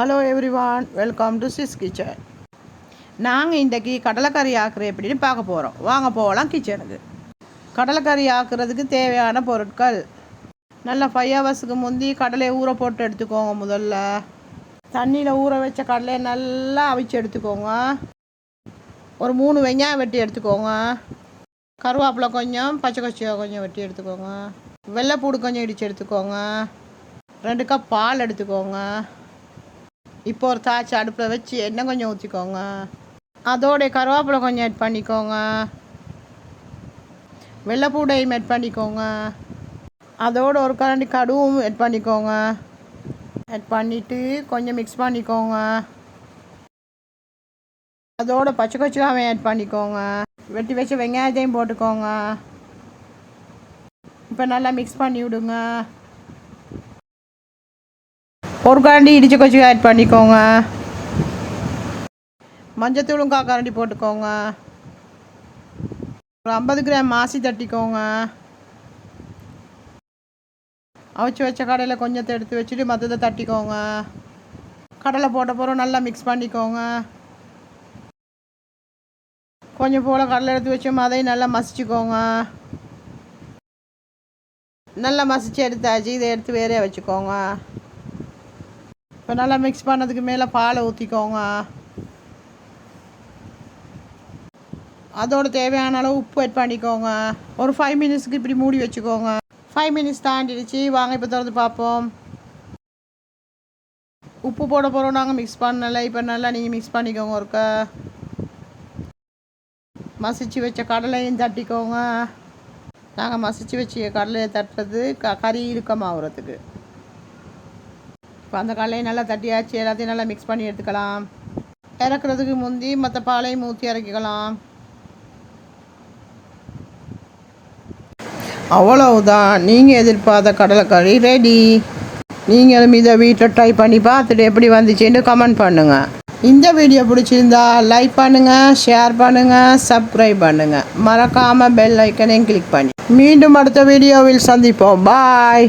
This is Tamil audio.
Hello everyone, welcome to sis kitchen. நாங்கள் இன்றைக்கி கடலைக்கறி ஆக்குற எப்படின்னு பார்க்க போகிறோம். வாங்க போகலாம் கிச்சனுக்கு. கடலைக்கறி ஆக்குறதுக்கு தேவையான பொருட்கள்: நல்லா 5 ஹவர்ஸுக்கு முந்தி கடலையை ஊற போட்டு எடுத்துக்கோங்க. முதல்ல தண்ணியில் ஊற வச்ச கடலையை நல்லா அவிச்சு எடுத்துக்கோங்க. ஒரு 3 வெங்காயம் வெட்டி எடுத்துக்கோங்க. கருவேப்பிலை கொஞ்சம், பச்சை கொச்சியாக கொஞ்சம் வெட்டி எடுத்துக்கோங்க. வெள்ளைப்பூடு கொஞ்சம் இடித்து எடுத்துக்கோங்க. 2 கப் பால் எடுத்துக்கோங்க. இப்போ ஒரு தாய்ச்சி அடுப்பில் வச்சு எண்ணெய் கொஞ்சம் ஊற்றிக்கோங்க. அதோடைய கருவேப்பிலை கொஞ்சம் ஆட் பண்ணிக்கோங்க. வெள்ளைப்பூடையும் ஆட் பண்ணிக்கோங்க. அதோட ஒரு கரண்டி கடுவும் ஆட் பண்ணிக்கோங்க. ஆட் பண்ணிவிட்டு கொஞ்சம் மிக்ஸ் பண்ணிக்கோங்க. அதோட பச்சை கொச்சிக்காவை ஆட் பண்ணிக்கோங்க. வெட்டி வச்ச வெங்காயத்தையும் போட்டுக்கோங்க. இப்போ நல்லா மிக்ஸ் பண்ணி விடுங்க. ஒரு கரண்டி இடிச்ச கொச்சிக்காய் ஆட் பண்ணிக்கோங்க. மஞ்சத்தூளும் கரண்டி போட்டுக்கோங்க. ஒரு 50 கிராம் மாசி தட்டிக்கோங்க. அவிச்சு வச்ச கடையில் கொஞ்சத்தை எடுத்து வச்சுட்டு மற்றதை தட்டிக்கோங்க. கடலை போட்ட பிறகு நல்லா மிக்ஸ் பண்ணிக்கோங்க. கொஞ்சம் போல் கடலை எடுத்து வச்சு அதையும் நல்லா மசிச்சுக்கோங்க. நல்லா மசிச்சு எடுத்தாச்சு. இதை எடுத்து வேறே வச்சுக்கோங்க. இப்போ நல்லா மிக்ஸ் பண்ணதுக்கு மேலே பாலை ஊற்றிக்கோங்க. அதோட தேவையான அளவு உப்பு ஆட் பண்ணிக்கோங்க. ஒரு 5 மினிட்ஸ்க்கு இப்படி மூடி வச்சுக்கோங்க. 5 மினிட்ஸ் தாண்டிடுச்சு. வாங்க இப்போ திறந்து பார்ப்போம். உப்பு போட போகிறோம். நாங்கள் மிக்ஸ் பண்ணலை. இப்போ நல்லா நீங்கள் மிக்ஸ் பண்ணிக்கோங்க. ஒருக்கா மசிச்சு வச்ச கடலையும் தட்டிக்கோங்க. நாங்கள் மசிச்சு வச்ச கடலையை தட்டுறது கறி இறுக்கமாகறதுக்கு. இப்போ அந்த கடலையை நல்லா தட்டியாச்சு. எல்லாத்தையும் நல்லா மிக்ஸ் பண்ணி எடுத்துக்கலாம். இறக்குறதுக்கு முந்தி மற்ற பாலையும் ஊற்றி இறக்கிக்கலாம். அவ்வளவுதான், நீங்கள் எதிர்பார்த்த கடலைக்கறி ரெடி. நீங்களும் இதை வீட்டில் ட்ரை பண்ணி பார்த்துட்டு எப்படி வந்துச்சுன்னு கமெண்ட் பண்ணுங்கள். இந்த வீடியோ பிடிச்சிருந்தா லைக் பண்ணுங்கள், ஷேர் பண்ணுங்கள், சப்ஸ்கிரைப் பண்ணுங்கள். மறக்காமல் பெல் ஐக்கனையும் கிளிக் பண்ணி மீண்டும் அடுத்த வீடியோவில் சந்திப்போம். பாய்.